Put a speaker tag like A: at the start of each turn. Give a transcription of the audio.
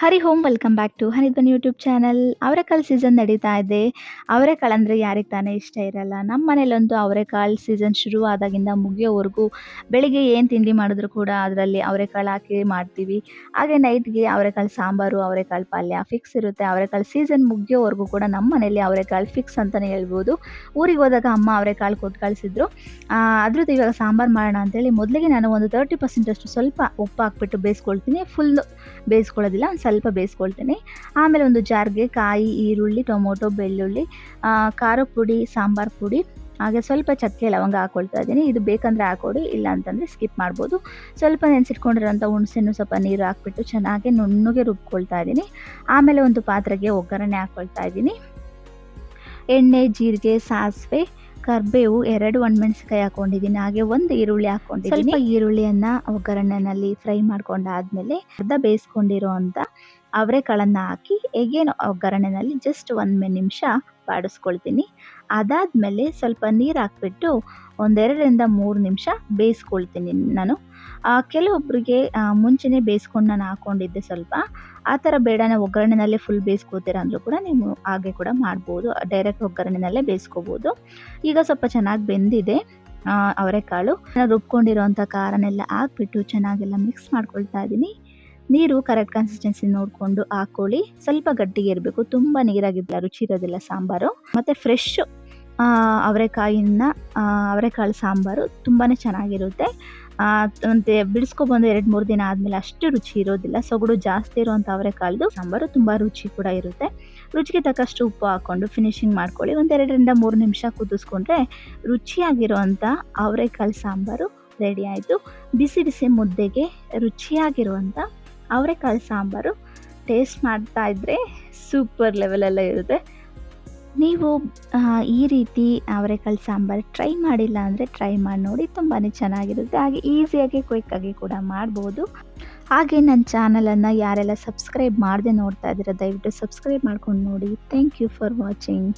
A: Hari Om welcome back to Hanidhwani YouTube channel. ಅವರೆಕಾಳು season ನಡೀತಾ ಇದೆ. ಅವರೆಕಾಳು ಅಂದರೆ ಯಾರಿಗೆ ತಾನೇ ಇಷ್ಟ ಇರಲ್ಲ. ನಮ್ಮ ಮನೇಲಂತೂ ಅವರೆಕಾಳು ಸೀಸನ್ ಶುರು ಆದಾಗಿಂದ ಮುಗಿಯೋವರೆಗೂ ಬೆಳಿಗ್ಗೆ ಏನು ತಿಂಡಿ ಮಾಡಿದ್ರು ಕೂಡ ಅದರಲ್ಲಿ ಅವರೆಕಾಳು ಹಾಕಿ ಮಾಡ್ತೀವಿ. ಹಾಗೆ ನೈಟ್ಗೆ ಅವರೆಕಾಳು ಸಾಂಬಾರು, ಅವರೆಕಾಳು ಪಲ್ಯ ಫಿಕ್ಸ್ ಇರುತ್ತೆ. ಅವರೆಕಾಳು ಸೀಸನ್ ಮುಗಿಯೋವರೆಗೂ ಕೂಡ ನಮ್ಮ ಮನೇಲಿ ಅವರೆಕಾಳು ಫಿಕ್ಸ್ ಅಂತಲೇ ಹೇಳ್ಬೋದು. ಊರಿಗೆ ಹೋದಾಗ ಅಮ್ಮ ಅವರೆಕಾಳು ಕೊಟ್ಟು ಕಳಿಸಿದ್ರು. ಅದ್ರದ್ದು ಇವಾಗ ಸಾಂಬಾರು ಮಾಡೋಣ ಅಂತೇಳಿ ಮೊದಲಿಗೆ ನಾನು ಒಂದು 30% ಅಷ್ಟು ಸ್ವಲ್ಪ ಉಪ್ಪು ಹಾಕ್ಬಿಟ್ಟು ಬೇಯಿಸ್ಕೊಳ್ತೀನಿ. ಫುಲ್ಲು ಬೇಯಿಸ್ಕೊಳ್ಳೋದಿಲ್ಲ, ಸ್ವಲ್ಪ ಬೇಯಿಸ್ಕೊಳ್ತೀನಿ. ಆಮೇಲೆ ಒಂದು ಜಾರ್ಗೆ ಕಾಯಿ, ಈರುಳ್ಳಿ, ಟೊಮೊಟೊ, ಬೆಳ್ಳುಳ್ಳಿ, ಖಾರ ಪುಡಿ, ಸಾಂಬಾರು ಪುಡಿ, ಹಾಗೆ ಸ್ವಲ್ಪ ಚಕ್ಕೆ ಲವಂಗ ಹಾಕ್ಕೊಳ್ತಾ ಇದ್ದೀನಿ. ಇದು ಬೇಕಂದರೆ ಹಾಕ್ಕೊಡಿ, ಇಲ್ಲ ಅಂತಂದರೆ ಸ್ಕಿಪ್ ಮಾಡ್ಬೋದು. ಸ್ವಲ್ಪ ನೆನೆಸಿಟ್ಕೊಂಡಿರೋಂಥ ಹುಣಸೆಹಣ್ಣು ಸ್ವಲ್ಪ ನೀರು ಹಾಕ್ಬಿಟ್ಟು ಚೆನ್ನಾಗಿ ನುಣ್ಣಗೆ ರುಬ್ಕೊಳ್ತಾ ಇದ್ದೀನಿ. ಆಮೇಲೆ ಒಂದು ಪಾತ್ರೆಗೆ ಒಗ್ಗರಣೆ ಹಾಕ್ಕೊಳ್ತಾ ಇದ್ದೀನಿ. ಎಣ್ಣೆ, ಜೀರಿಗೆ, ಸಾಸಿವೆ, ಕರಿಬೇವು, 2 ಒಣಮೆಣಸಿನಕಾಯಿ ಹಾಕ್ಕೊಂಡಿದ್ದೀನಿ. ಹಾಗೆ ಒಂದು ಈರುಳ್ಳಿ ಹಾಕ್ಕೊಂಡಿದ್ದೀನಿ. ಸ್ವಲ್ಪ ಈರುಳ್ಳಿಯನ್ನು ಒಗ್ಗರಣೆಯಲ್ಲಿ ಫ್ರೈ ಮಾಡ್ಕೊಂಡಾದ್ಮೇಲೆ ಅರ್ಧ ಬೇಯಿಸ್ಕೊಂಡಿರೋ ಅಂಥ ಅವರೆಕಾಳನ್ನು ಹಾಕಿ ಎಗೇನ್ ಒಗ್ಗರಣೆಯಲ್ಲಿ ಜಸ್ಟ್ 1 ನಿಮಿಷ ಬಾಡಿಸ್ಕೊಳ್ತೀನಿ. ಅದಾದಮೇಲೆ ಸ್ವಲ್ಪ ನೀರು ಹಾಕ್ಬಿಟ್ಟು ಒಂದು 2ರಿಂದ 3 ನಿಮಿಷ ಬೇಯಿಸ್ಕೊಳ್ತೀನಿ ನಾನು. ಕೆಲವೊಬ್ಬರಿಗೆ ಮುಂಚೆನೇ ಬೇಯಿಸ್ಕೊಂಡು ನಾನು ಹಾಕ್ಕೊಂಡಿದ್ದೆ ಸ್ವಲ್ಪ. ಆ ಥರ ಬೇಡ, ನಾವು ಒಗ್ಗರಣೆನಲ್ಲೇ ಫುಲ್ ಬೇಯಿಸ್ಕೋತೀರ ಅಂದರೂ ಕೂಡ ನೀವು ಹಾಗೆ ಕೂಡ ಮಾಡ್ಬೋದು. ಡೈರೆಕ್ಟ್ ಒಗ್ಗರಣೆನಲ್ಲೇ ಬೇಯಿಸ್ಕೋಬೋದು. ಈಗ ಸ್ವಲ್ಪ ಚೆನ್ನಾಗಿ ಬೆಂದಿದೆ ಅವರೆಕಾಳು. ನಾನು ರುಬ್ಕೊಂಡಿರೋಂಥ ಖಾರನೆಲ್ಲ ಹಾಕ್ಬಿಟ್ಟು ಚೆನ್ನಾಗೆಲ್ಲ ಮಿಕ್ಸ್ ಮಾಡ್ಕೊಳ್ತಾ ಇದ್ದೀನಿ. ನೀರು ಕರೆಕ್ಟ್ ಕನ್ಸಿಸ್ಟೆನ್ಸಿ ನೋಡಿಕೊಂಡು ಹಾಕ್ಕೊಳ್ಳಿ. ಸ್ವಲ್ಪ ಗಟ್ಟಿಗೆ ಇರಬೇಕು, ತುಂಬ ನೀರಾಗಿಲ್ಲ ರುಚಿ ಇರೋದಿಲ್ಲ ಸಾಂಬಾರು. ಮತ್ತು ಫ್ರೆಶ್ ಅವರೆಕಾಳು ಸಾಂಬಾರು ತುಂಬಾ ಚೆನ್ನಾಗಿರುತ್ತೆ. ಮತ್ತು ಬಿಡಿಸ್ಕೊಬಂದು 2-3 ದಿನ ಆದಮೇಲೆ ಅಷ್ಟು ರುಚಿ ಇರೋದಿಲ್ಲ. ಸೊಗಡು ಜಾಸ್ತಿ ಇರುವಂಥ ಅವರೆಕಾಳ್ದು ಸಾಂಬಾರು ತುಂಬ ರುಚಿ ಕೂಡ ಇರುತ್ತೆ. ರುಚಿಗೆ ತಕ್ಕಷ್ಟು ಉಪ್ಪು ಹಾಕ್ಕೊಂಡು ಫಿನಿಶಿಂಗ್ ಮಾಡ್ಕೊಳ್ಳಿ. ಒಂದು 2ರಿಂದ 3 ನಿಮಿಷ ಕುದಿಸ್ಕೊಂಡ್ರೆ ರುಚಿಯಾಗಿರುವಂಥ ಅವರೆಕಾಳು ಸಾಂಬಾರು ರೆಡಿ ಆಯಿತು. ಬಿಸಿ ಬಿಸಿ ಮುದ್ದೆಗೆ ರುಚಿಯಾಗಿರುವಂಥ ಅವರೆಕಾಳು ಸಾಂಬಾರು ಟೇಸ್ಟ್ ಮಾಡ್ತಾ ಇದ್ದರೆ ಸೂಪರ್ ಲೆವೆಲಲ್ಲೇ ಇರುತ್ತೆ. ನೀವು ಈ ರೀತಿ ಅವರೆಕಾಳು ಸಾಂಬಾರು ಟ್ರೈ ಮಾಡಿಲ್ಲ ಅಂದರೆ ಟ್ರೈ ಮಾಡಿ ನೋಡಿ, ತುಂಬಾ ಚೆನ್ನಾಗಿರುತ್ತೆ. ಹಾಗೆ ಈಸಿಯಾಗಿ ಕ್ವಿಕ್ಕಾಗಿ ಕೂಡ ಮಾಡ್ಬೋದು. ಹಾಗೆ ನನ್ನ ಚಾನಲನ್ನು ಯಾರೆಲ್ಲ ಸಬ್ಸ್ಕ್ರೈಬ್ ಮಾಡದೆ ನೋಡ್ತಾ ಇದ್ದೀರ ದಯವಿಟ್ಟು ಸಬ್ಸ್ಕ್ರೈಬ್ ಮಾಡ್ಕೊಂಡು ನೋಡಿ. Thank you for watching.